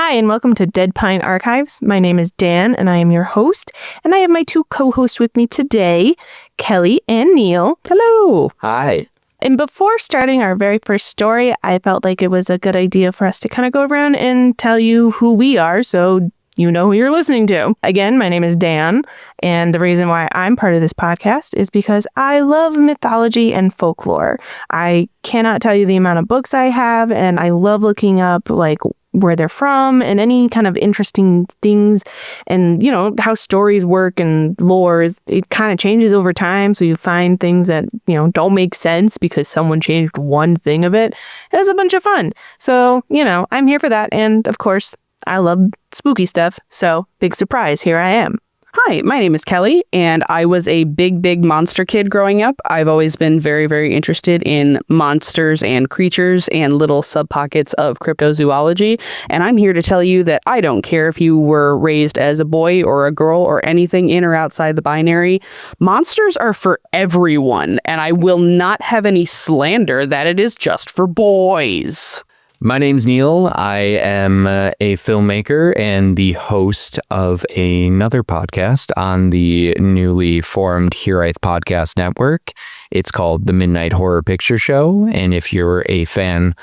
Hi, and welcome to Dead Pine Archives. My name is Dan, and I am your host. And I have my two co-hosts with me today, Kelley and Neil. Hello. Hi. And before starting our very first story, I felt like it was a good idea for us to kind of go around and tell you who we are, so you know who you're listening to. Again, my name is Dan, and the reason why I'm part of this podcast is because I love mythology and folklore. I cannot tell you the amount of books I have, and I love looking up, like, where they're from and any kind of interesting things and, you know, how stories work and lore it kind of changes over time. So you find things that, you know, don't make sense because someone changed one thing of it. It was a bunch of fun. So, you know, I'm here for that. And of course, I love spooky stuff. So big surprise. Here I am. Hi, my name is Kelley, and I was a big monster kid growing up. I've always been very interested in monsters and creatures and little subpockets of cryptozoology. And I'm here to tell you that I don't care if you were raised as a boy or a girl or anything in or outside the binary. Monsters are for everyone, and I will not have any slander that it is just for boys. My name's Neil. I am a filmmaker and the host of another podcast on the newly formed Hiraeth podcast network. It's called The Midnight Horror Picture Show. And if you're a fan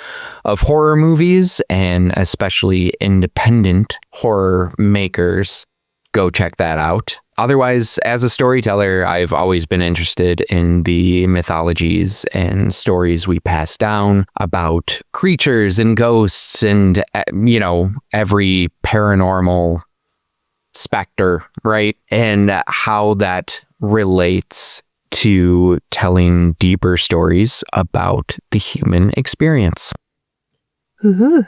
of horror movies and especially independent horror makers, go check that out. Otherwise, as a storyteller, I've always been interested in the mythologies and stories we pass down about creatures and ghosts and, you know, every paranormal specter, right? And how that relates to telling deeper stories about the human experience. Ooh.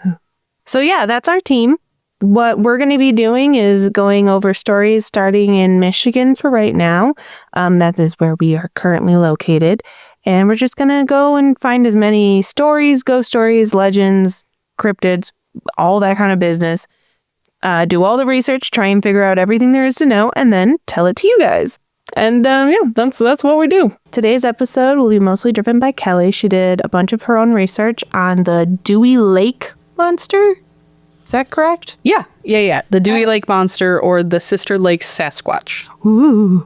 So yeah, that's our team. What we're going to be doing is going over stories starting in Michigan for right now. That is where we are currently located. And we're just going to go and find as many stories, ghost stories, legends, cryptids, all that kind of business. Do all the research, try and figure out everything there is to know, and then tell it to you guys. And yeah, that's what we do. Today's episode will be mostly driven by Kelley. She did a bunch of her own research on the Dewey Lake Monster. Is that correct? Yeah. The Dewey Lake Monster, or the Sister Lake Sasquatch. Ooh,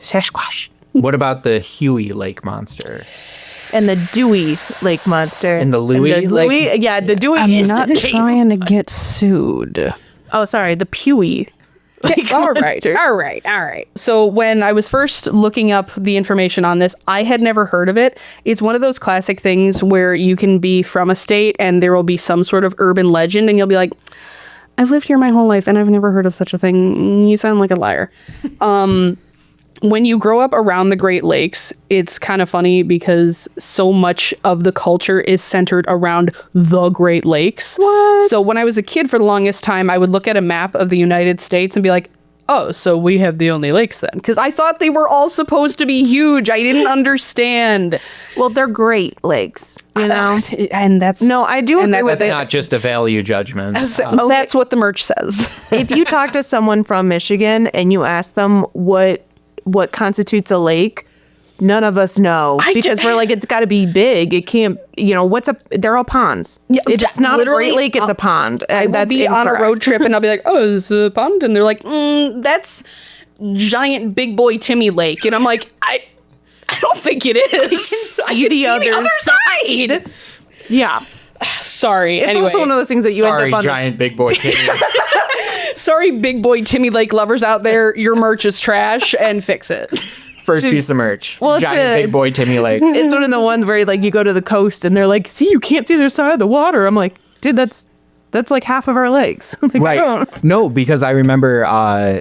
Sasquatch. What about the Huey Lake Monster? And the Dewey Lake Monster. And the Louie Lake? Yeah, the Dewey I'm is not trying to get sued. Oh, sorry, the Pewee. All right. So when I was first looking up the information on this, I had never heard of it. It's one of those classic things where you can be from a state and there will be some sort of urban legend and you'll be like, I've lived here my whole life and I've never heard of such a thing. You sound like a liar. When you grow up around the Great Lakes, it's kind of funny because so much of the culture is centered around the Great Lakes. What? So when I was a kid, for the longest time, I would look at a map of the United States and be like, oh, so we have the only lakes then? Because I thought they were all supposed to be huge. I didn't understand. Well, they're Great Lakes, you know? And that's... No, I do agree with That's it. not just a value judgment. That's what the merch says. If you talk to someone from Michigan and you ask them what constitutes a lake, none of us know because we're like, it's got to be big. It can't, you know, they're all ponds. Yeah, if it's not a Great Lake, it's a pond. I will be on a road trip and I'll be like, oh, it's a pond. And they're like, that's giant big boy Timmy Lake. And I'm like, I don't think it is. I can see the other side. Yeah. Sorry. It's anyway. also one of those things that you end up on. Giant big boy Timmy. Sorry, big boy Timmy Lake lovers out there. Your merch is trash and fix it. First piece of merch. Well, Giant big boy Timmy Lake. It's one of the ones where like you go to the coast and they're like, see, you can't see their side of the water. I'm like, dude, that's like half of our lakes. Like, Right. No, because I remember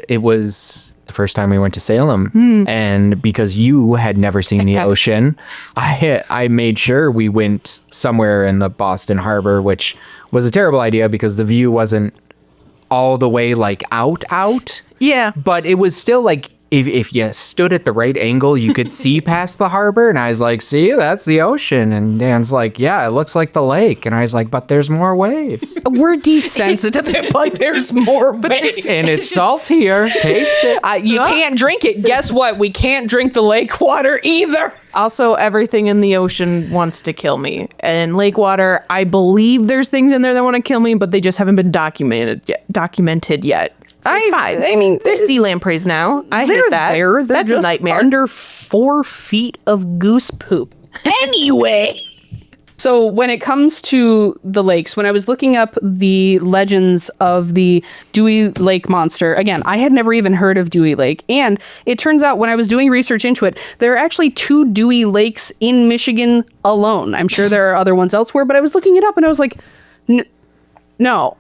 it was the first time we went to Salem, and because you had never seen the ocean, I made sure we went somewhere in the Boston Harbor, which was a terrible idea because the view wasn't all the way like out. Yeah. But it was still like if you stood at the right angle, you could see past the harbor. And I was like, see, that's the ocean. And Dan's like, yeah, it looks like the lake. And I was like, but there's more waves. We're desensitized, but there's more waves. And it's saltier. Taste it. You can't drink it. Guess what? We can't drink the lake water either. Also, everything in the ocean wants to kill me. And lake water, I believe there's things in there that want to kill me, but they just haven't been documented yet. So it's fine. I mean, there's sea lampreys now. I hate that. They're That's a just nightmare. Under 4 feet of goose poop. Anyway. So when it comes to the lakes, when I was looking up the legends of the Dewey Lake Monster, again, I had never even heard of Dewey Lake. And it turns out when I was doing research into it, there are actually 2 Dewey Lakes in Michigan alone. I'm sure there are other ones elsewhere, but I was looking it up and I was like, no,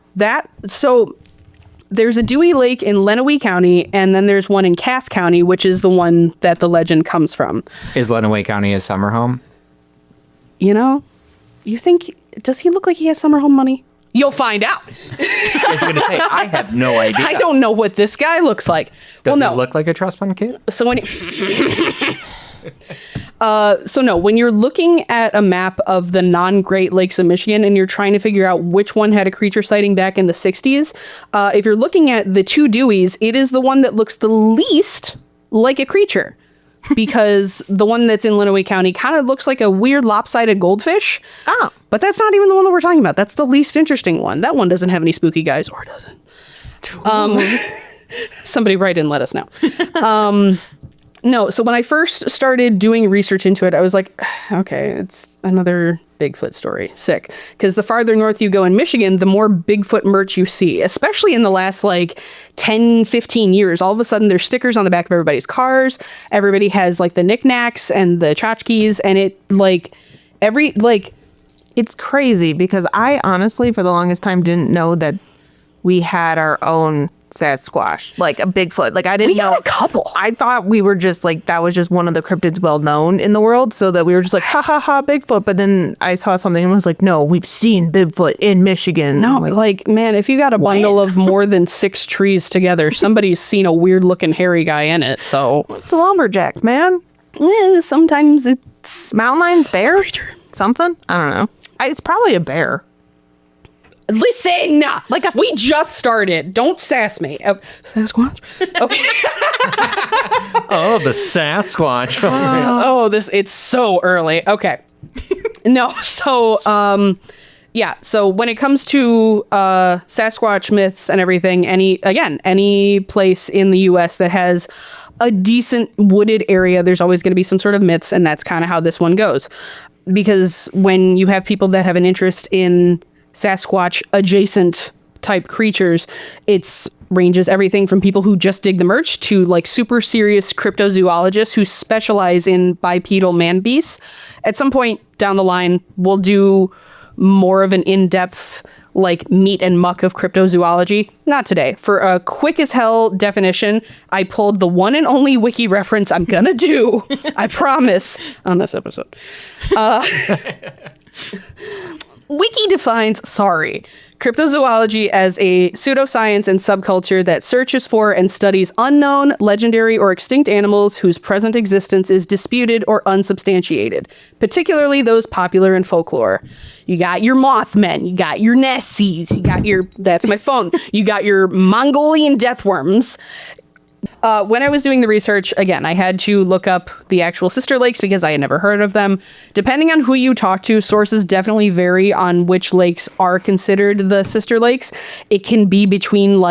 so there's a Dewey Lake in Lenawee County, and then there's one in Cass County, which is the one that the legend comes from. Is Lenawee County a summer home? You know, you think, does he look like he has summer home money? You'll find out. I was going to say, I have no idea. I don't know what this guy looks like. Does he look like a trust fund kid? So when when you're looking at a map of the non-Great Lakes of Michigan and you're trying to figure out which one had a creature sighting back in the 60s, if you're looking at the 2 Deweys, it is the one that looks the least like a creature. Because the one that's in Lenawee County kind of looks like a weird lopsided goldfish. Oh. But that's not even the one that we're talking about. That's the least interesting one. That one doesn't have any spooky guys, or does it? Somebody write in, let us know. No, so when I first started doing research into it, I was like, okay, it's another Bigfoot story. Sick. Because the farther north you go in Michigan, the more Bigfoot merch you see, especially in the last 10, 15 years. All of a sudden, there's stickers on the back of everybody's cars. Everybody has the knickknacks and the tchotchkes, and it It's crazy because I honestly, for the longest time, didn't know that we had our own Sasquatch, like a Bigfoot. I didn't know. We got a couple. I thought we were just that was just one of the cryptids well known in the world, so that we were just ha ha ha Bigfoot. But then I saw something and was like, no, we've seen Bigfoot in Michigan. No, man, if you got a bundle of more than 6 trees together, somebody's seen a weird looking hairy guy in it. So the lumberjacks, man. Sometimes it's mountain lions, bear, something. I don't know. It's probably a bear. Listen, we just started. Don't sass me. Sasquatch? Okay. Oh, the Sasquatch. It's so early. Okay. No, so, so when it comes to Sasquatch myths and everything, any place in the U.S. that has a decent wooded area, there's always going to be some sort of myths, and that's kind of how this one goes. Because when you have people that have an interest in Sasquatch adjacent type creatures, it's ranges everything from people who just dig the merch to super serious cryptozoologists who specialize in bipedal man beasts. At some point down the line, we'll do more of an in-depth meat and muck of cryptozoology. Not today. For a quick as hell definition, I pulled the one and only wiki reference I'm gonna do, I promise, on this episode. Wiki defines, cryptozoology as a pseudoscience and subculture that searches for and studies unknown, legendary, or extinct animals whose present existence is disputed or unsubstantiated, particularly those popular in folklore. You got your Mothmen, you got your Nessies, you got your, that's my phone, you got your Mongolian deathworms. When I was doing the research, again, I had to look up the actual sister lakes because I had never heard of them. Depending on who you talk to, sources definitely vary on which lakes are considered the sister lakes. It can be between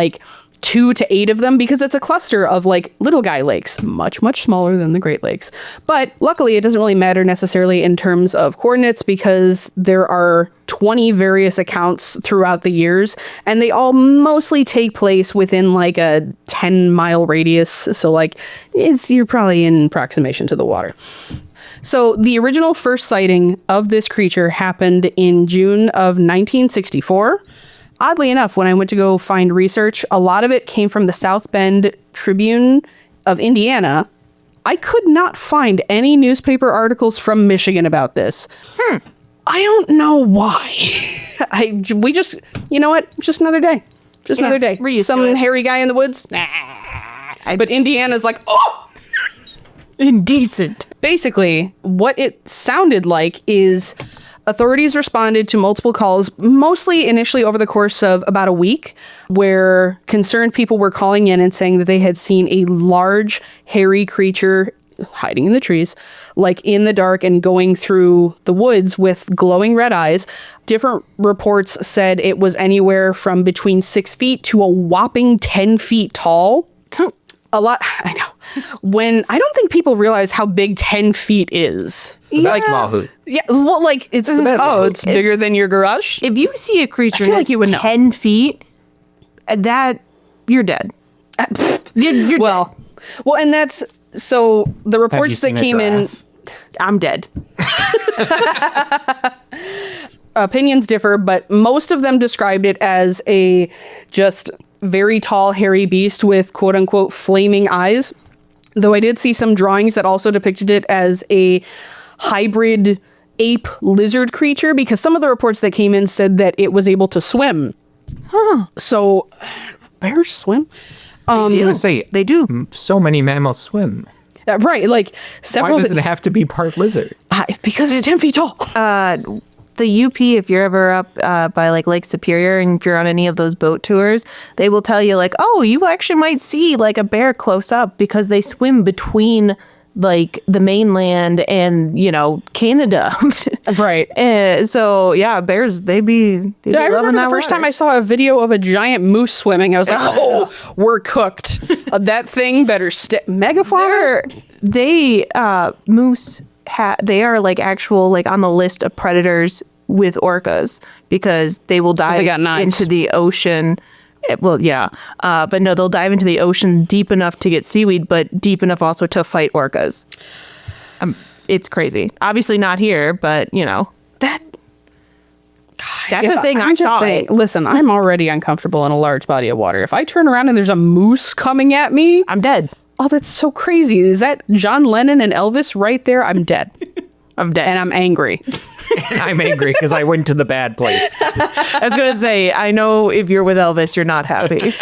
2 to 8 of them because it's a cluster of little guy lakes, much, much smaller than the Great Lakes. But luckily, it doesn't really matter necessarily in terms of coordinates because there are 20 various accounts throughout the years, and they all mostly take place within a 10-mile radius. So you're probably in approximation to the water. So the original first sighting of this creature happened in June of 1964. Oddly enough, when I went to go find research, a lot of it came from the South Bend Tribune of Indiana. I could not find any newspaper articles from Michigan about this. I don't know why. We just, you know what? Just another day. Just another day. We're used Some to it. hairy guy in the woods. But Indiana's like, oh! Indecent. Basically, what it sounded like is authorities responded to multiple calls, mostly initially over the course of about a week, where concerned people were calling in and saying that they had seen a large, hairy creature hiding in the trees, like in the dark and going through the woods with glowing red eyes. Different reports said it was anywhere from between 6 feet to a whopping 10 feet tall. A lot, I know. When I don't think people realize how big 10 feet is. The basketball hoop. Yeah, well, like it's it's bigger than your garage. If you see a creature I feel that's like you would know. 10 feet, that you're dead. You're well, and that's so the reports that seen a came in. giraffe? I'm dead. Opinions differ, but most of them described it as a just very tall, hairy beast with quote unquote flaming eyes. Though I did see some drawings that also depicted it as a hybrid ape lizard creature, because some of the reports that came in said that it was able to swim. So bears swim? I was gonna say, They do. so many mammals swim. Right, like several. Why does it have to be part lizard? Because it's 10 feet tall. The UP, if you're ever up by like Lake Superior and if you're on any of those boat tours, they will tell you like, oh, you actually might see like a bear close up because they swim between like the mainland and, you know, Canada. Right. So yeah, bears, they be I remember loving the that first water. time I saw a video of a giant moose swimming. I was like, oh, we're cooked. That thing better megafauna. They moose they are like actual like on the list of predators with orcas because they will dive they got knives. into the ocean. Well, yeah, but no, they'll dive into the ocean deep enough to get seaweed, but deep enough also to fight orcas. It's crazy. Obviously not here, but you know that's a thing. I saw it. Listen, I'm already uncomfortable in a large body of water. If I turn around and there's a moose coming at me, I'm dead. Oh, that's so crazy. Is that John Lennon and Elvis right there? I'm dead. I'm dead. And I'm angry. I'm angry because I went to the bad place. I was gonna say, I know if you're with Elvis, you're not happy.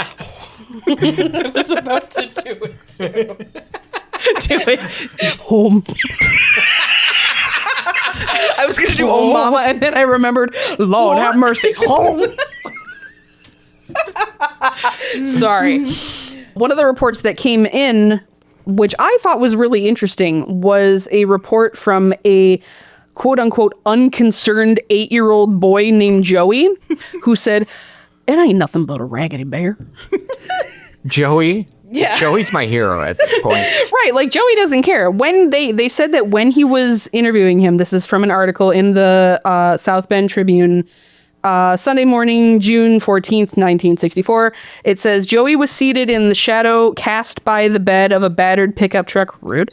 I was about to do it too. Do it. Home. I was gonna do Oh Mama, and then I remembered, Lord have mercy. Home. Sorry. One of the reports that came in, which I thought was really interesting, was a report from a quote-unquote unconcerned 8-year-old boy named Joey, who said, it ain't nothing but a raggedy bear. Joey? Yeah. Joey's my hero at this point. Right, like Joey doesn't care. When they said that when he was interviewing him, this is from an article in the South Bend Tribune, Sunday morning, June 14th, 1964. It says, Joey was seated in the shadow cast by the bed of a battered pickup truck, rude,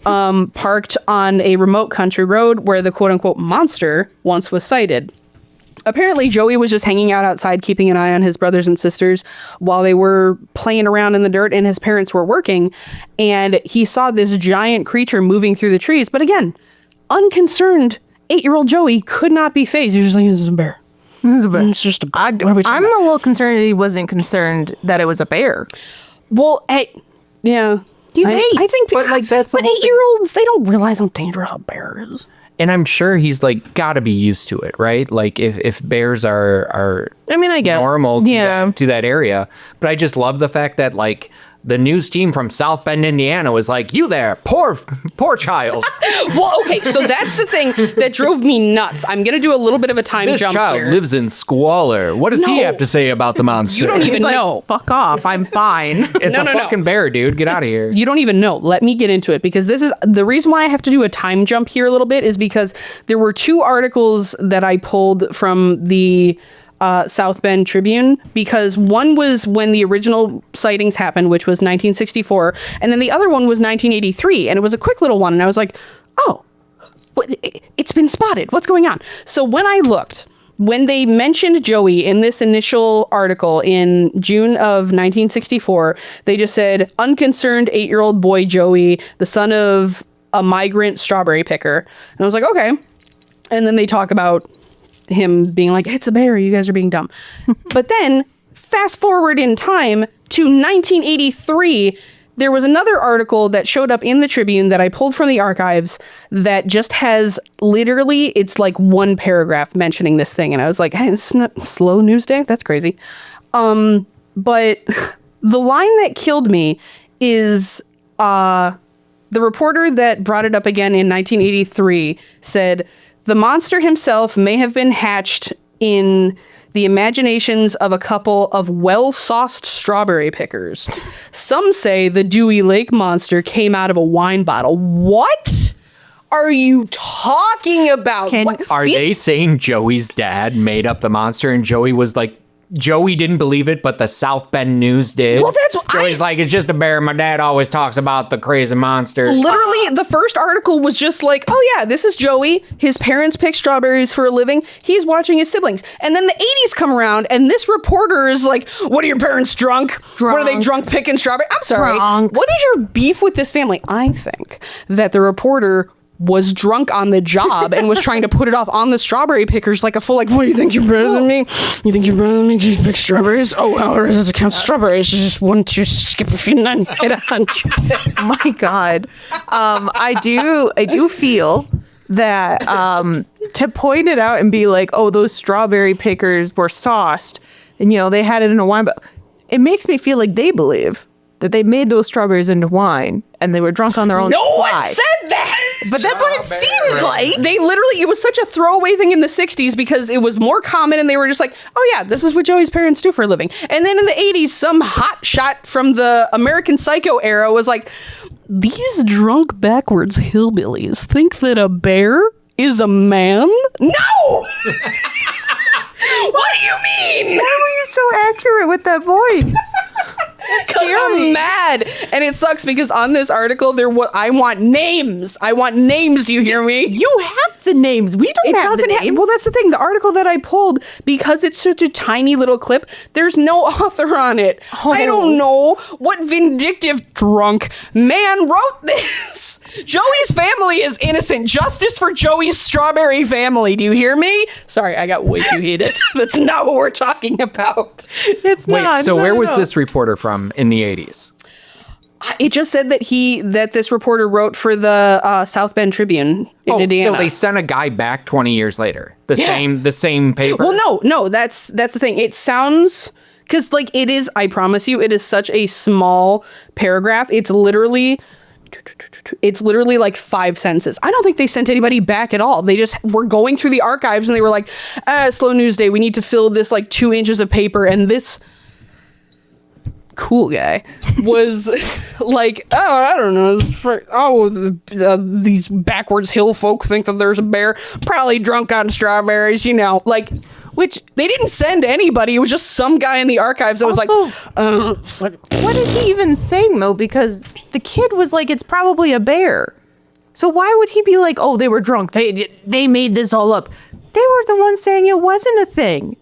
parked on a remote country road where the quote-unquote monster once was sighted. Apparently, Joey was just hanging out outside, keeping an eye on his brothers and sisters while they were playing around in the dirt and his parents were working. And he saw this giant creature moving through the trees. But again, unconcerned 8-year-old Joey could not be fazed. He's just like, this is a bear. It's just a bear. I'm a little concerned that he wasn't concerned that it was a bear. Well, yeah. He's 8. I think, But, like, that's the but whole thing. 8-year-olds, they don't realize how dangerous a bear is. And I'm sure he's like got to be used to it, right? Like if bears are I mean, I guess normal to, yeah. to that area. But I just love the fact that like the news team from South Bend, Indiana was like, you there, poor child. Well, okay, so that's the thing that drove me nuts. I'm going to do a little bit of a time This jump child here. lives in squalor. What does he No. have to say about the monster? You don't even He's like, know. fuck off. I'm fine. It's a fucking bear, dude. Get out of here. You don't even know. Let me get into it, because this is the reason why I have to do a time jump here a little bit, is because there were 2 articles that I pulled from the South Bend Tribune, because one was when the original sightings happened, which was 1964, and then the other one was 1983, and it was a quick little one, and I was like, oh, it's been spotted. What's going on? So when I looked, when they mentioned Joey in this initial article in June of 1964, they just said, unconcerned 8-year-old boy Joey, the son of a migrant strawberry picker. And I was like, okay. And then they talk about him being like, it's a bear, you guys are being dumb. But then fast forward in time to 1983, there was another article that showed up in the Tribune that I pulled from the archives that just has literally, it's like one paragraph mentioning this thing. And I was like, hey, this is not slow news day. That's crazy. But the line that killed me is the reporter that brought it up again in 1983 said, the monster himself may have been hatched in the imaginations of a couple of well-sauced strawberry pickers. Some say the Dewey Lake Monster came out of a wine bottle. What are you talking about? Are they saying Joey's dad made up the monster and Joey was like, Joey didn't believe it, but the South Bend News did? Well, that's what Joey's like, it's just a bear. My dad always talks about the crazy monster. Literally, the first article was just like, oh yeah, this is Joey. His parents pick strawberries for a living. He's watching his siblings. And then the 80s come around, and this reporter is like, what are your parents drunk? What are they drunk picking strawberries? I'm sorry. Drunk. What is your beef with this family? I think that the reporter was drunk on the job and was trying to put it off on the strawberry pickers like a full, like, what do you think, you're better than me? You think you're better than me because you pick strawberries? Oh, well, it doesn't count strawberries. It's just 1, 2, skip a few, 9, 8, 100. My God. I do feel that to point it out and be like, oh, those strawberry pickers were sauced and, you know, they had it in a wine, but it makes me feel like they believe that they made those strawberries into wine and they were drunk on their own supply. No one said that! But that's what it seems like. They literally, it was such a throwaway thing in the 60s because it was more common and they were just like, oh yeah, this is what Joey's parents do for a living. And then in the 80s, some hot shot from the American Psycho era was like, these drunk backwards hillbillies think that a bear is a man? No! What do you mean? Why were you so accurate with that voice? Because I'm mad. And it sucks because on this article, I want names. I want names, you hear me? You have the names. We don't have the names. Well, that's the thing. The article that I pulled, because it's such a tiny little clip, there's no author on it. Oh. I don't know what vindictive drunk man wrote this. Joey's family is innocent. Justice for Joey's strawberry family. Do you hear me? Sorry, I got way too heated. That's not what we're talking about. It's not. Wait, so where was this reporter from in the 80s? It just said that this reporter wrote for the South Bend Tribune in Indiana. So they sent a guy back 20 years later. The same paper. Well, no, that's the thing. It sounds, because like it is, I promise you, it is such a small paragraph. It's literally like 5 sentences. I don't think they sent anybody back at all. They just were going through the archives and they were like, slow news day. We need to fill this like 2 inches of paper. And this cool guy was like, oh, I don't know. These backwards hill folk think that there's a bear, probably drunk on strawberries, you know, like, which they didn't send anybody. It was just some guy in the archives that was also, like, what is he even saying though? Because the kid was like, it's probably a bear. So why would he be like, oh, they were drunk. They made this all up. They were the ones saying it wasn't a thing,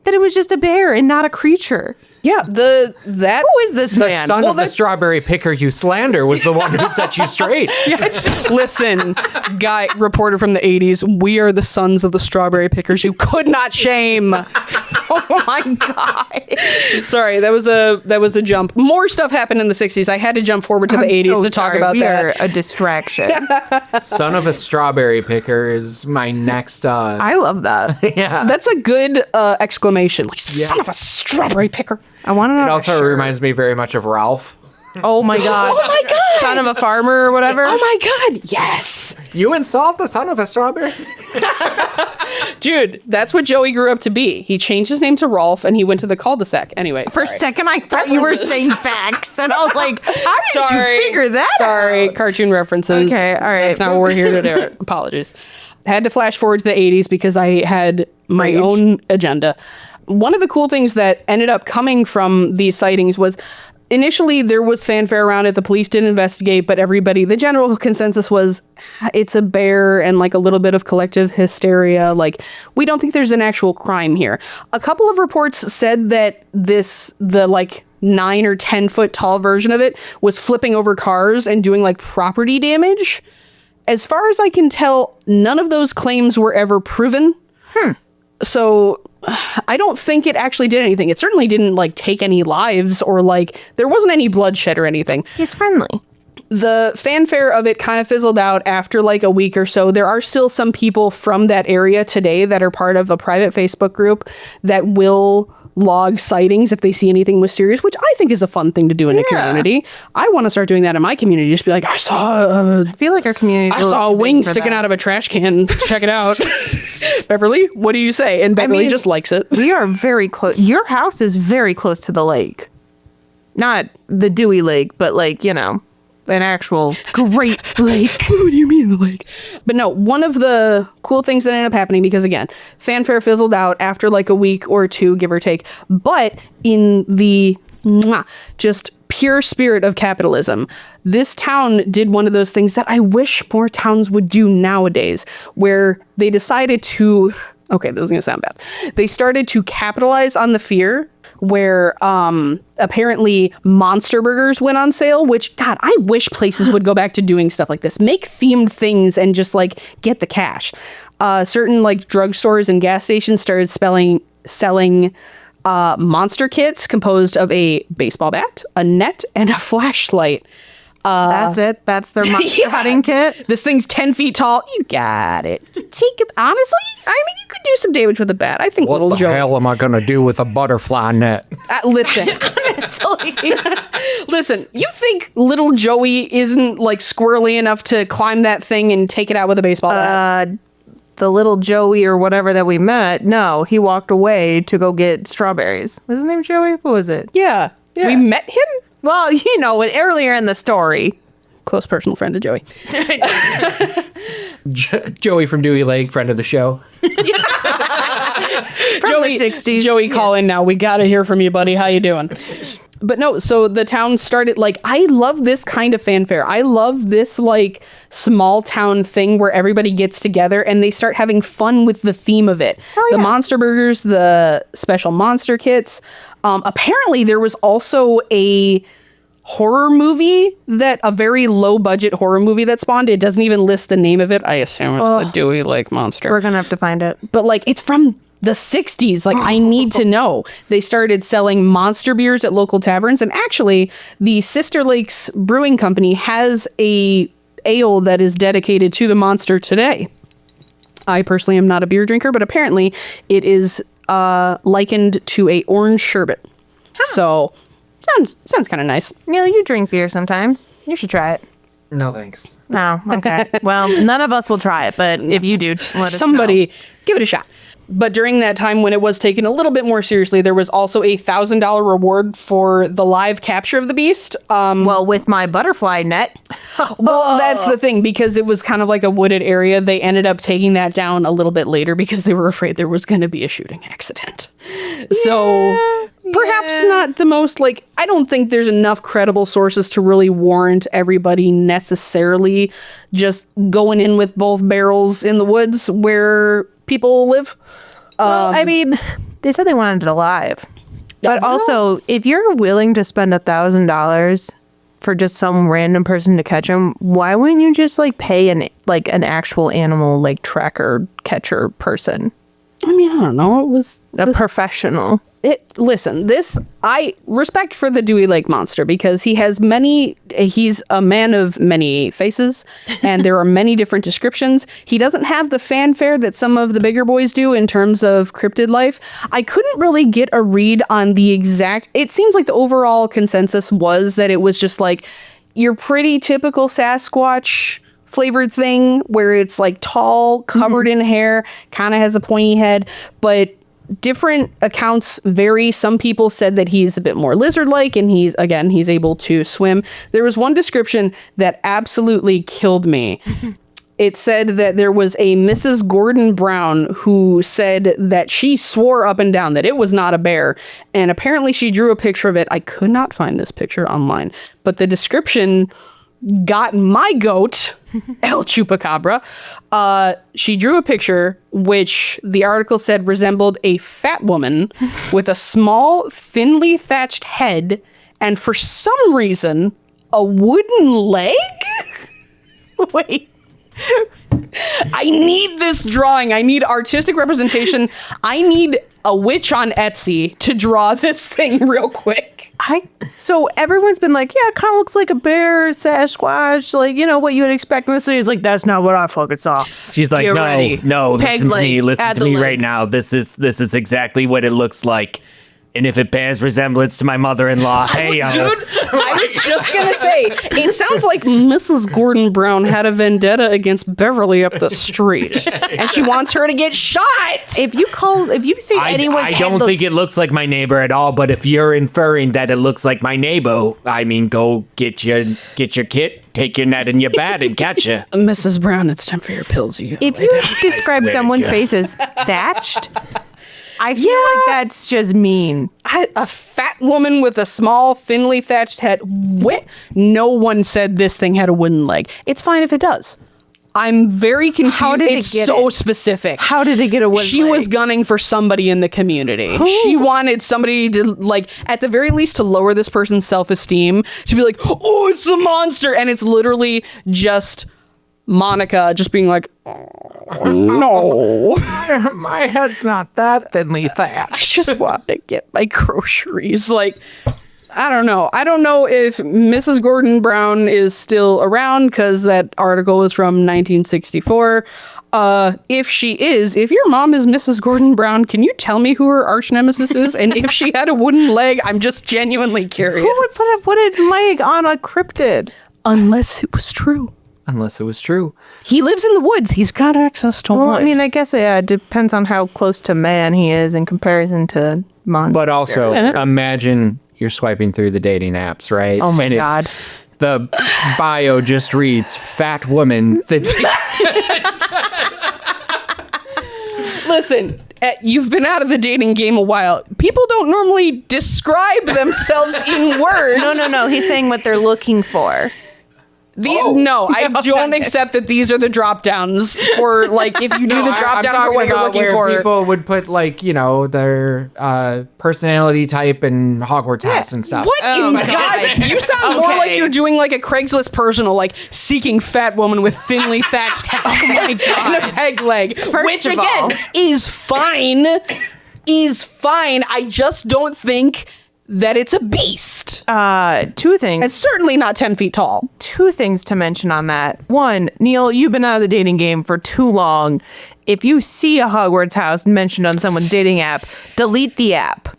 that it was just a bear and not a creature. Yeah, who is this man? The son of the strawberry picker you slander was the one who set you straight. Listen, guy, reporter from the 80s, we are the sons of the strawberry pickers you could not shame. Oh my God. Sorry, that was a jump. More stuff happened in the 60s. I had to jump forward to the 80s to talk about we that. Are a distraction. Son of a strawberry picker is my next. I love that. Yeah, that's a good exclamation. Like, son of a strawberry picker. I want to know. It also reminds me very much of Ralph. Oh my God. Oh my God. Son of a farmer or whatever. Oh my God. Yes. You insult the son of a strawberry? Dude, that's what Joey grew up to be. He changed his name to Rolf and he went to the cul-de-sac. Anyway. For a second, I thought you were saying facts. And I was like, how did you figure that out? Sorry, cartoon references. Okay, all right. That's not what we're here to do. Apologies. I had to flash forward to the 80s because I had my own agenda. One of the cool things that ended up coming from these sightings was initially there was fanfare around it. The police did investigate, but the general consensus was it's a bear and like a little bit of collective hysteria. Like, we don't think there's an actual crime here. A couple of reports said that the like 9 or 10 foot tall version of it was flipping over cars and doing like property damage. As far as I can tell, none of those claims were ever proven. So I don't think it actually did anything. It certainly didn't like take any lives or like there wasn't any bloodshed or anything. He's friendly. The fanfare of it kind of fizzled out after like a week or so. There are still some people from that area today that are part of a private Facebook group that will log sightings if they see anything mysterious, which I think is a fun thing to do in a community. I want to start doing that in my community. Just be like, I feel like our community. I saw a wing sticking out of a trash can. Check it out. Beverly, what do you say? And Beverly just likes it. We are very close. Your house is very close to the lake. Not the Dewey Lake, but like, you know, an actual great lake. What do you mean the lake? But no, one of the cool things that ended up happening, because again, fanfare fizzled out after like a week or two, give or take. But in the just pure spirit of capitalism, this town did one of those things that I wish more towns would do nowadays, where they decided to, okay, this is going to sound bad. They started to capitalize on the fear where apparently Monster Burgers went on sale, which, God, I wish places would go back to doing stuff like this. Make themed things and just, like, get the cash. Certain, like, drugstores and gas stations started selling monster kits composed of a baseball bat, a net, and a flashlight. That's it? That's their monster hunting kit? This thing's 10 feet tall. You got it. Take it. Honestly, I mean, you could do some damage with a bat. I think Little Joey. What the hell am I going to do with a butterfly net? Listen. Listen, you think Little Joey isn't, like, squirrely enough to climb that thing and take it out with a baseball bat? The little Joey or whatever that we met, no, he walked away to go get strawberries. Was his name Joey? What was it? Yeah. We met him? Well, you know, earlier in the story. Close personal friend of Joey. Joey from Dewey Lake, friend of the show. From Joey, the 60s. Joey, call in now. We got to hear from you, buddy. How you doing? But no, so the town started, like, I love this kind of fanfare. I love this, like, small town thing where everybody gets together and they start having fun with the theme of it. Oh, yeah. The monster burgers, the special monster kits. Apparently, there was also a horror movie a very low budget horror movie that spawned. It doesn't even list the name of it. I assume it's the Dewey Lake Monster. We're going to have to find it. But like, it's from the 60s. Like, I need to know. They started selling monster beers at local taverns. And actually, the Sister Lakes Brewing Company has a ale that is dedicated to the monster today. I personally am not a beer drinker, but apparently it is likened to a orange sherbet. Huh. So sounds kind of nice. Neil, you drink beer sometimes. You should try it. No, thanks. No, okay. Well, none of us will try it, but if you do, let us Somebody know. give it a shot. But during that time when it was taken a little bit more seriously, there was also a $1,000 reward for the live capture of the beast. Well, with my butterfly net. Well, that's the thing, because it was kind of like a wooded area. They ended up taking that down a little bit later because they were afraid there was going to be a shooting accident. So perhaps not the most, like, I don't think there's enough credible sources to really warrant everybody necessarily just going in with both barrels in the woods where people live. Well, I mean, they said they wanted it alive. But also, if you're willing to spend $1,000 for just some random person to catch him, why wouldn't you just like pay an actual animal like tracker catcher person? I mean, I don't know. It was a professional. Listen, I respect for the Dewey Lake Monster because he's a man of many faces and there are many different descriptions. He doesn't have the fanfare that some of the bigger boys do in terms of cryptid life. I couldn't really get a read on the exact, it seems like the overall consensus was that it was just like your pretty typical Sasquatch flavored thing where it's like tall, covered in hair, kind of has a pointy head, but different accounts vary. Some people said that he's a bit more lizard-like and he's able to swim. There was one description that absolutely killed me. It said that there was a Mrs. Gordon Brown who said that she swore up and down that it was not a bear. And apparently she drew a picture of it. I could not find this picture online, but the description got my goat, El Chupacabra. She drew a picture which the article said resembled a fat woman with a small, thinly thatched head and for some reason, a wooden leg? Wait. I need this drawing. I need artistic representation. I need a witch on Etsy to draw this thing real quick. So everyone's been like, yeah, it kind of looks like a bear, Sasquatch, like, you know, what you would expect in the city. Is like, that's not what I fucking saw. She's like, Get ready. no, Peg listen to leg, me, add listen to the me leg. right now. This is exactly what it looks like. And if it bears resemblance to my mother-in-law, hey, Dude, I was just going to say, it sounds like Mrs. Gordon Brown had a vendetta against Beverly up the street. And she wants her to get shot. If you say anyone's I head don't looks- think it looks like my neighbor at all. But if you're inferring that it looks like my neighbor, I mean, go get your kit, take your net and your bat, and catch you. Mrs. Brown, it's time for your pills. You If you describe swear to someone's God. face as thatched, I feel like that's just mean. A fat woman with a small, thinly thatched head. What? No one said this thing had a wooden leg. It's fine if it does. I'm very confused. How did it it's get so it? specific. How did it get a wooden She leg? was gunning for somebody in the community. She wanted somebody to, like, at the very least, to lower this person's self-esteem. She'd be like, oh, it's the monster. And it's literally just Monica just being like, no. My head's not that thinly thatched. I just want to get my groceries. Like, I don't know. I don't know if Mrs. Gordon Brown is still around because that article is from 1964. If she is, if your mom is Mrs. Gordon Brown, can you tell me who her arch nemesis is? And if she had a wooden leg, I'm just genuinely curious. Who would put a wooden leg on a cryptid? Unless it was true. Unless it was true. He lives in the woods. He's got access to Well, wood. I mean, I guess it depends on how close to man he is in comparison to monster. But also, imagine you're swiping through the dating apps, right? Oh my And it's- God. The bio just reads fat woman. Listen, you've been out of the dating game a while. People don't normally describe themselves in words. No. He's saying what they're looking for. No, I don't accept that these are the drop downs for, like, if you do the drop down for what you're looking for. People would put, like, you know, their personality type and Hogwarts house and stuff. What Oh in my God? God. You sound more like Okay. you're doing like a Craigslist personal, like seeking fat woman with thinly thatched head. Oh my God. And a peg leg. Which of again all- is fine. I just don't think that it's a beast. Two things. It's certainly not 10 feet tall. Two things to mention on that. One, Neil, you've been out of the dating game for too long. If you see a Hogwarts house mentioned on someone's dating app, delete the app.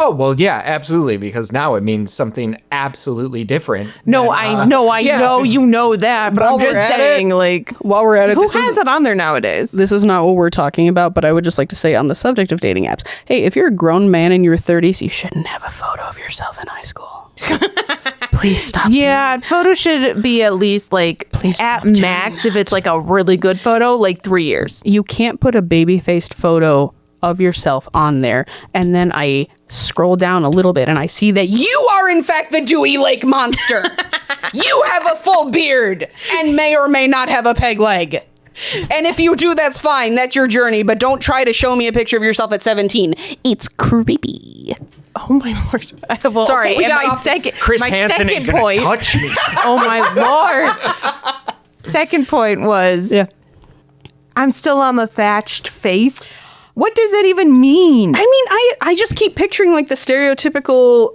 Oh, well, yeah, absolutely, because now it means something absolutely different. No, than, I know you know that, but While I'm just we're at saying, it- like, While we're at it, who this has is- it on there nowadays? This is not what we're talking about, but I would just like to say on the subject of dating apps, hey, if you're a grown man in your 30s, you shouldn't have a photo of yourself in high school. Please stop. Yeah, photo should be at least like Please at stop doing max if it's like a really good photo, like 3 years. You can't put a baby-faced photo of yourself on there, and then I scroll down a little bit and I see that you are in fact the Dewey Lake Monster. You have a full beard and may or may not have a peg leg. And if you do, that's fine. That's your journey. But don't try to show me a picture of yourself at 17. It's creepy. Oh my lord! Well, Sorry, we and got my off- second, Chris my Hansen second ain't gonna point. touch me. Oh my lord! Second point was, I'm still on the thatched face. What does that even mean? I mean, I just keep picturing like the stereotypical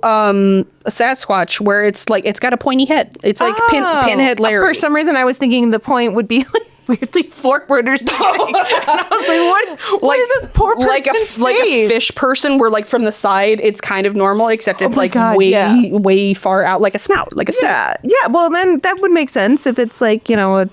Sasquatch where it's like it's got a pointy head. It's like pinhead Larry. For some reason, I was thinking the point would be like weirdly forward or something. And I was like, what is this poor person's like a face? fish person where like from the side it's kind of normal except it's my like God, way yeah. way far out like a snout like a snout. Yeah. Well, then that would make sense if it's like, you know, a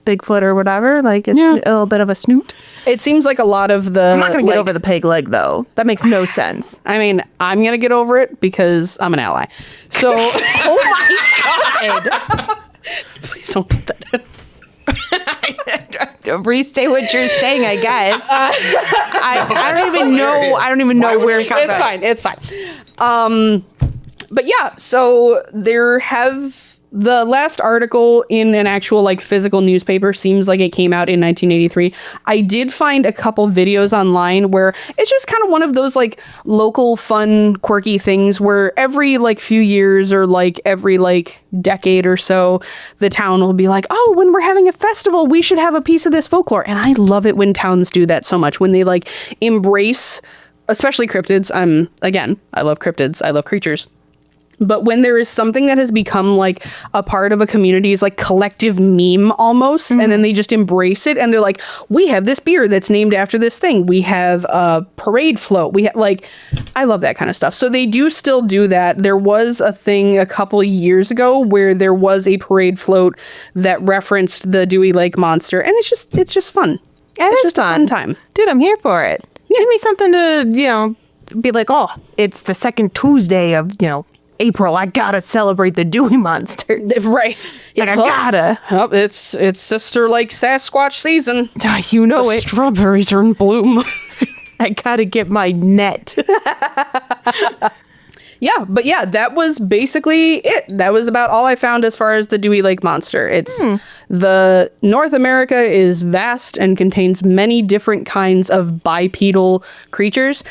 Bigfoot or whatever. Like it's a little bit of a snoot. It seems like a lot of the I'm not gonna get over the peg leg though. That makes no sense. I mean, I'm gonna get over it because I'm an ally. So oh my God. Please don't put that in. Restate what you're saying, I guess. I don't even know. I don't even know where it comes from. It's fine. But yeah, so there have the last article in an actual like physical newspaper seems like it came out in 1983. I did find a couple videos online where it's just kind of one of those like local fun quirky things where every like few years or like every like decade or so the town will be like, oh, when we're having a festival we should have a piece of this folklore. And I love it when towns do that so much, when they like embrace, especially cryptids. Again, I love cryptids, I love creatures. But when there is something that has become like a part of a community's like collective meme almost, and then they just embrace it and they're like, we have this beer that's named after this thing. We have a parade float. We have like, I love that kind of stuff. So they do still do that. There was a thing a couple of years ago where there was a parade float that referenced the Dewey Lake Monster. And it's just fun. It's just fun. a fun time. Dude, I'm here for it. Give me something to, be like, oh, it's the second Tuesday of, April. I gotta celebrate the Dewey Monster. Right. Like, I gotta. Oh, it's Sister Lake Sasquatch season. You know The it. strawberries are in bloom. I gotta get my net. Yeah, but yeah, that was basically it. That was about all I found as far as the Dewey Lake Monster. It's the North America is vast and contains many different kinds of bipedal creatures,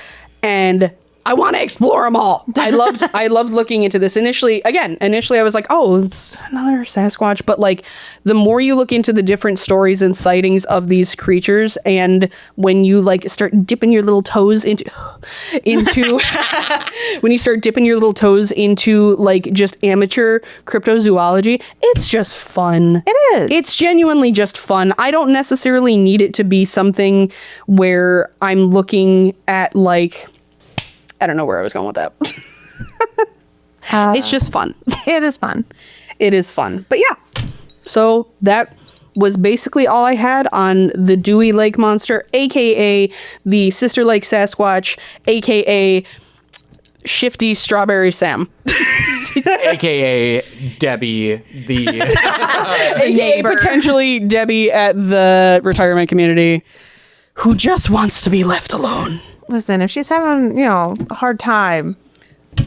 and I want to explore them all. I loved looking into this. Initially I was like, oh, it's another Sasquatch. But like, the more you look into the different stories and sightings of these creatures, and when you like start dipping your little toes into when you start dipping your little toes into like just amateur cryptozoology, it's just fun. It is. It's genuinely just fun. I don't necessarily need it to be something where I'm looking at like, I don't know where I was going with that. It's just fun. It is fun. It is fun. But yeah, so that was basically all I had on the Dewey Lake Monster, aka the Sister Lake Sasquatch, aka Shifty Strawberry Sam. AKA Debbie, the aka potentially Debbie at the retirement community who just wants to be left alone. Listen, if she's having, a hard time,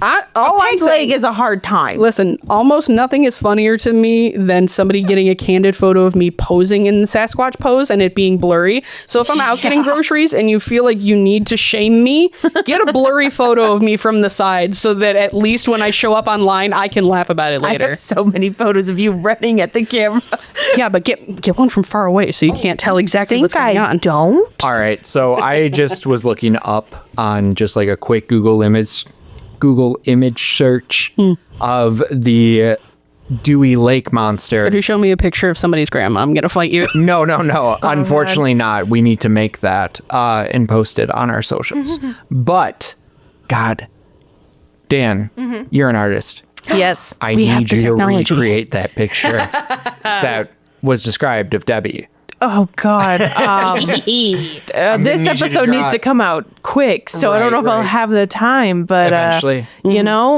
All I'm peg saying leg is a hard time. Listen, almost nothing is funnier to me than somebody getting a candid photo of me posing in the Sasquatch pose and it being blurry. So if I'm out getting groceries and you feel like you need to shame me, get a blurry photo of me from the side so that at least when I show up online, I can laugh about it I later. have so many photos of you running at the camera. Yeah, but get one from far away so you can't tell exactly what's going on. Don't. All right, so I just was looking up on just like a quick Google image search of the Dewey Lake Monster. If you show me a picture of somebody's grandma, I'm going to fight you. No. Unfortunately not. We need to make that and post it on our socials. But, God, Dan, you're an artist. Yes. I need you to recreate that picture that was described of Debbie. Oh, God. This episode needs to come out quick, so I don't know if I'll have the time, but Eventually.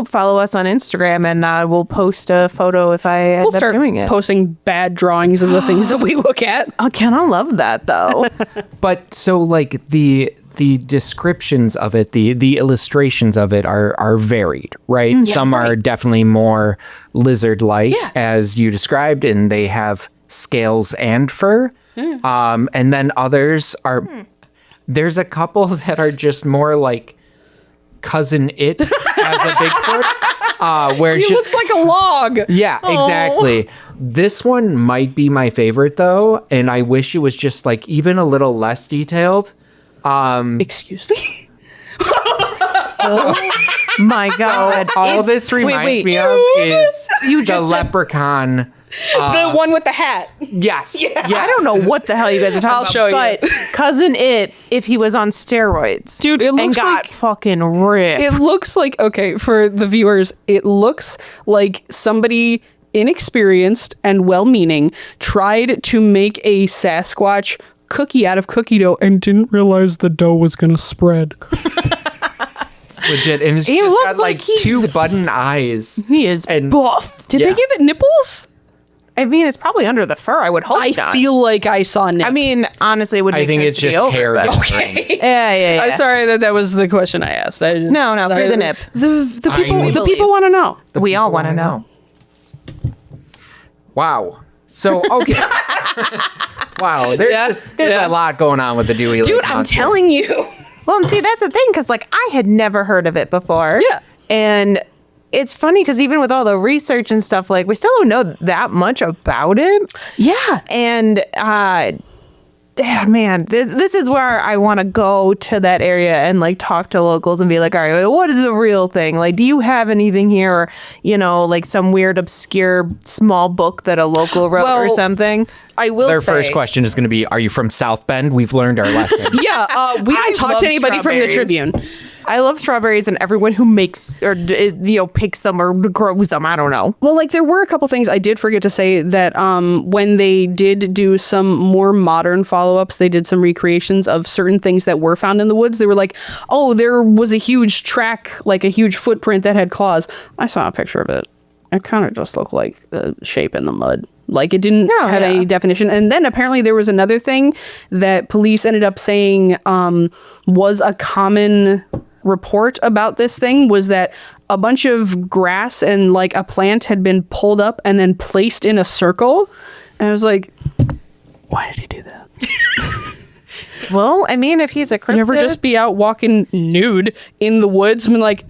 Follow us on Instagram and we'll post a photo if I end up start doing it. posting bad drawings of the things that we look at. Oh, can I love that, though? But so like the descriptions of it, the illustrations of it are varied, right? Yeah, Some are definitely more lizard-like, Yeah. as you described, and they have scales and fur. And then others are, there's a couple that are just more like Cousin It as a Bigfoot, where it's He just, looks like a log. yeah, exactly. This one might be my favorite though, and I wish it was just like even a little less detailed. Excuse me? My God. All this reminds me of is the leprechaun. The one with the hat. Yes. Yeah. I don't know what the hell you guys are talking I'll about. show you. But Cousin It, if he was on steroids. Dude, it and looks got like... fucking ripped. It looks like... Okay, for the viewers, it looks like somebody inexperienced and well-meaning tried to make a Sasquatch cookie out of cookie dough and didn't realize the dough was going to spread. Legit. And it's He just looks got like like he's- two button eyes. He is And buff. Did Yeah. they give it nipples? I mean, it's probably under the fur. I would hope I not. feel like I saw nipples. I mean, honestly, it would make I think sense it's to be just over, hair. but- Getting Yeah. I'm sorry that was the question I asked. No, for the nip. The I people need- the people want to know. We all want to know. Wow. So, okay. Wow. There's a lot going on with the Dewey Lake Dude, I'm Monster. telling you. Well, and see, that's the thing, because like I had never heard of it before. Yeah. And it's funny because even with all the research and stuff, like we still don't know that much about it. Yeah. And man, this is where I want to go to that area and like talk to locals and be like, all right, what is the real thing? Like, do you have anything here? Or, you know, like some weird, obscure, small book that a local wrote or something? I will Their say. first question is going to be, are you from South Bend? We've learned our lesson. Yeah, we don't talk love to anybody from the strawberries. Tribune. I love strawberries and everyone who makes or, picks them or grows them. I don't know. Well, like there were a couple things I did forget to say that when they did do some more modern follow-ups, they did some recreations of certain things that were found in the woods. They were like, oh, there was a huge track, like a huge footprint that had claws. I saw a picture of it. It kind of just looked like a shape in the mud. Like it didn't have any definition. And then apparently there was another thing that police ended up saying was a common report about this thing, was that a bunch of grass and like a plant had been pulled up and then placed in a circle. And I was like, why did he do that? Well, I mean, if he's a cryptid, You ever just be out walking nude in the woods and be like,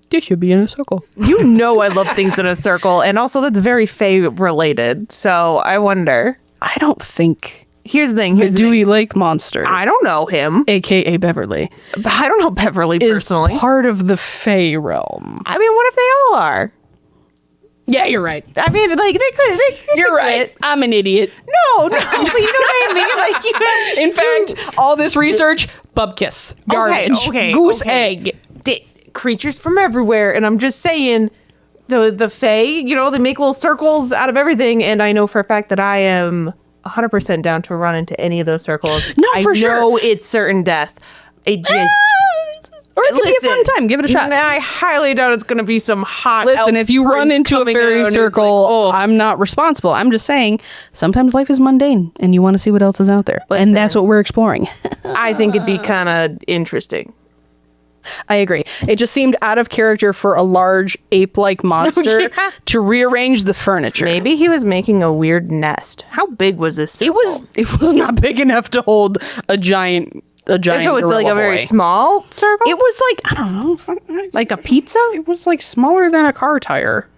this should be in a circle. you know I love things in a circle. And also that's very Fae related. So I wonder. I don't think Here's the thing. the Here's the thing. Dewey Lake Monster, I don't know him. aka Beverly, But I don't know Beverly is personally. part of the Fae realm. I mean, what if they all are? Yeah, you're right. I mean, like they could. You're right. I'm an idiot. No, but you know what I mean. Like, you, In fact, all this research, bubkiss, garbage, goose egg. Creatures from everywhere, and I'm just saying, the Fae, you know, they make little circles out of everything, and I know for a fact that I am 100% down to run into any of those circles. No, for I know sure. it's certain death. It just. Or it could be a fun time. Give it a shot. I highly doubt it's going to be some hot. Listen, elf if you run prince into a coming out fairy and it's circle, like, oh. I'm not responsible. I'm just saying sometimes life is mundane and you want to see what else is out there. Listen. And that's what we're exploring. I think it'd be kind of interesting. I agree. It just seemed out of character for a large ape-like monster Yeah. to rearrange the furniture. Maybe he was making a weird nest. How big was this circle? It was not big enough to hold a giant So it's like gorilla a very boy. small circle? It was like, I don't know, like a pizza? it was like smaller than a car tire.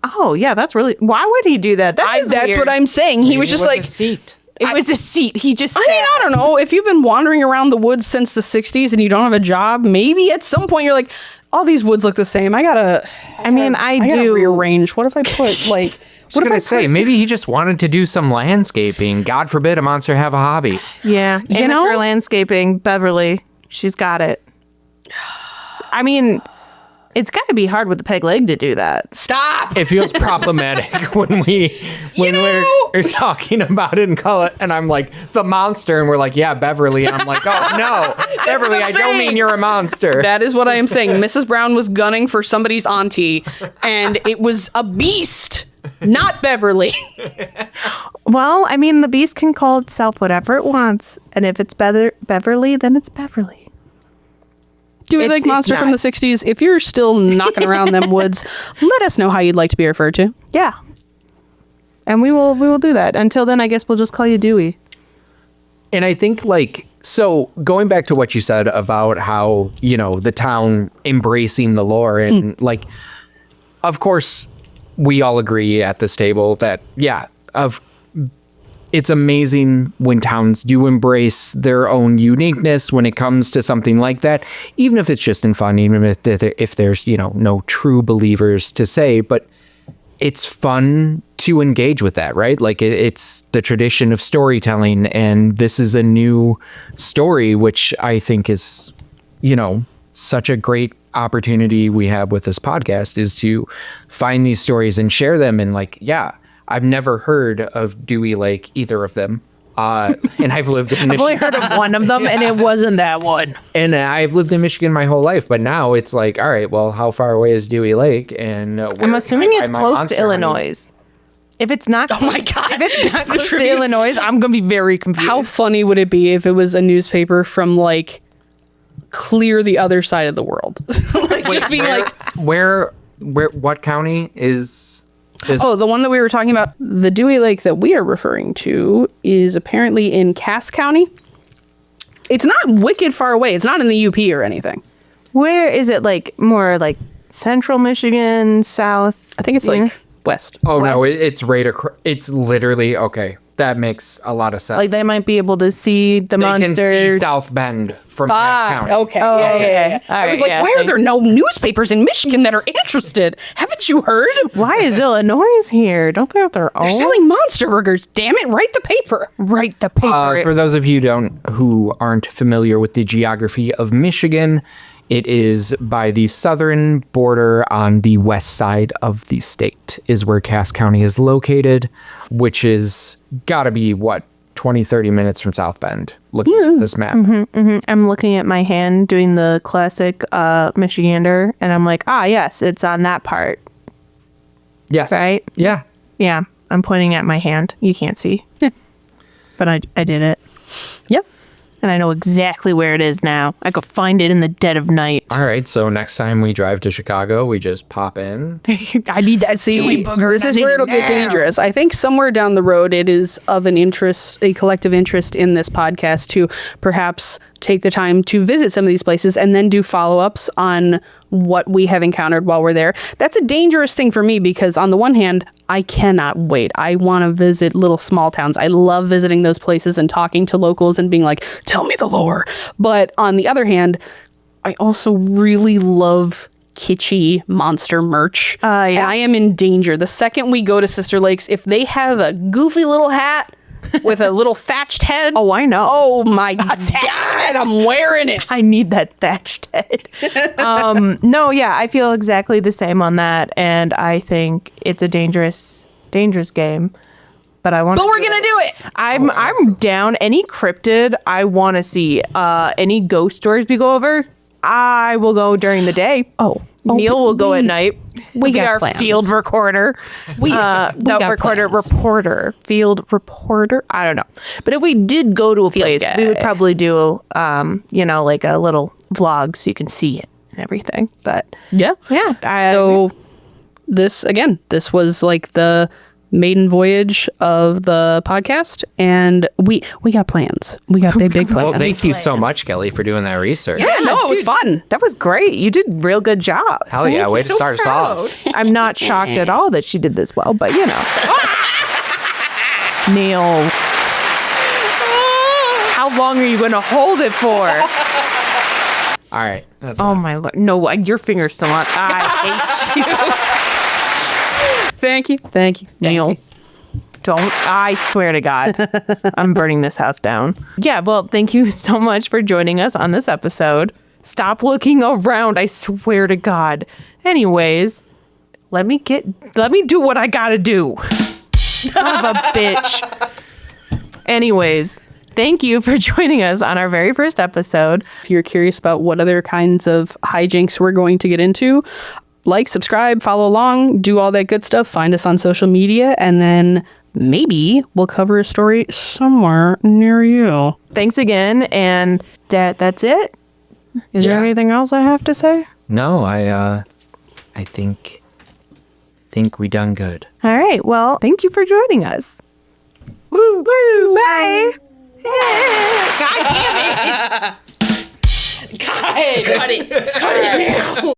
Oh, yeah, that's really... Why would he do that? That's weird. what I'm saying. He was just like, a seat. It was a seat. He just I mean, I don't know. If you've been wandering around the woods since the 60s and you don't have a job, maybe at some point you're like, all these woods look the same. I gotta rearrange. What if I put like... What did I say? Maybe he just wanted to do some landscaping. God forbid a monster have a hobby. Yeah. You know? Amateur landscaping, Beverly. She's got it. I mean, it's got to be hard with the peg leg to do that. Stop! It feels problematic when we're talking about it and call it, and I'm like the monster, and we're like, yeah, Beverly. And I'm like, oh no, Beverly, I don't mean you're a monster. That is what I am saying. Mrs. Brown was gunning for somebody's auntie, and it was a beast, not Beverly. Well, I mean, the beast can call itself whatever it wants. And if it's Beverly, then it's Beverly. Dewey Lake It's Monster from the not. 60s. If you're still knocking around them woods, let us know how you'd like to be referred to. Yeah. And we will do that. Until then, I guess we'll just call you Dewey. And I think, like, so going back to what you said about how, you know, the town embracing the lore and like, of course, we all agree at this table that, yeah, it's amazing when towns do embrace their own uniqueness when it comes to something like that, even if it's just in fun, even if there's, you know, no true believers to say, but it's fun to engage with that, right? Like it's the tradition of storytelling, and this is a new story, which I think is, you know, such a great opportunity we have with this podcast is to find these stories and share them. And like, yeah, I've never heard of Dewey Lake, either of them. And I've lived in Michigan. I've only heard of one of them, and it wasn't that one. And I've lived in Michigan my whole life, but now it's like, all right, well, how far away is Dewey Lake? And I'm assuming it's close to Illinois. If it's not close, my God. if it's not close to trivia. Illinois, I'm gonna be very confused. How funny would it be if it was a newspaper from like clear the other side of the world? Like just being like, What county is The one that we were talking about, the Dewey Lake that we are referring to is apparently in Cass County. It's not wicked far away. It's not in the UP or anything. Where is it? Like more like central Michigan, south? I think it's like west. Oh, West. no, it's right across. It's literally, okay, that makes a lot of sense. Like they might be able to see the they can monster. see South Bend from Cass County. Okay. Oh, yeah. okay. All I was right, like, why are there no newspapers in Michigan that are interested? Haven't you heard? Why is Illinois here? Don't they have their own? They're selling monster burgers. Damn it. Write the paper. Write the paper. For those of you who aren't familiar with the geography of Michigan, it is by the southern border on the west side of the state is where Cass County is located, which is gotta be, 20-30 minutes from South Bend, looking at this map. I'm looking at my hand doing the classic Michigander, and I'm like, yes, it's on that part, Yes. right? Yeah. Yeah, I'm pointing at my hand. You can't see. But I did it. Yep. And I know exactly where it is now. I could find it in the dead of night. All right, so next time we drive to Chicago, we just pop in. I need that See, this is where it'll get dangerous. I think somewhere down the road, it is of an interest, a collective interest in this podcast to perhaps take the time to visit some of these places and then do follow-ups on what we have encountered while we're there. That's a dangerous thing for me because on the one hand, I cannot wait. I want to visit little small towns. I love visiting those places and talking to locals and being like, tell me the lore. But on the other hand, I also really love kitschy monster merch. Yeah. And I am in danger. The second we go to Sister Lakes, if they have a goofy little hat with a little thatched head. Oh, I know. Oh my God, I'm wearing it. I need that thatched head. No, yeah, I feel exactly the same on that. And I think it's a dangerous game. But I want. But we're going to do it. I'm down. Any cryptid I want to see. Any ghost stories we go over, I will go during the day. Neil will go at night. we got our plans. field recorder. We got plans. Field reporter. I don't know. But if we did go to a place, we would probably do, like a little vlog so you can see it and everything. But Yeah. So this was like the maiden voyage of the podcast, and we got plans. We got big plans. Well, thank you so much, Kelley, for doing that research. Yeah, no, it was fun. that was great. You did a real good job. Hell yeah, way to start us off. I'm not shocked at all that she did this well, but Neil, how long are you going to hold it for? All right. That's Oh my Lord. No, your finger's still on. I hate you. Thank you. Neil. Don't. I swear to God, I'm burning this house down. Yeah, well, thank you so much for joining us on this episode. Stop looking around, I swear to God. Anyways, let me do what I gotta do. Son of a bitch. Anyways, thank you for joining us on our very first episode. If you're curious about what other kinds of hijinks we're going to get into, like, subscribe, follow along, do all that good stuff. Find us on social media, and then maybe we'll cover a story somewhere near you. Thanks again, and that's it. Is there anything else I have to say? No, I think we done good. All right. Well, thank you for joining us. Woo, woo, bye. God damn it! God, cut it now.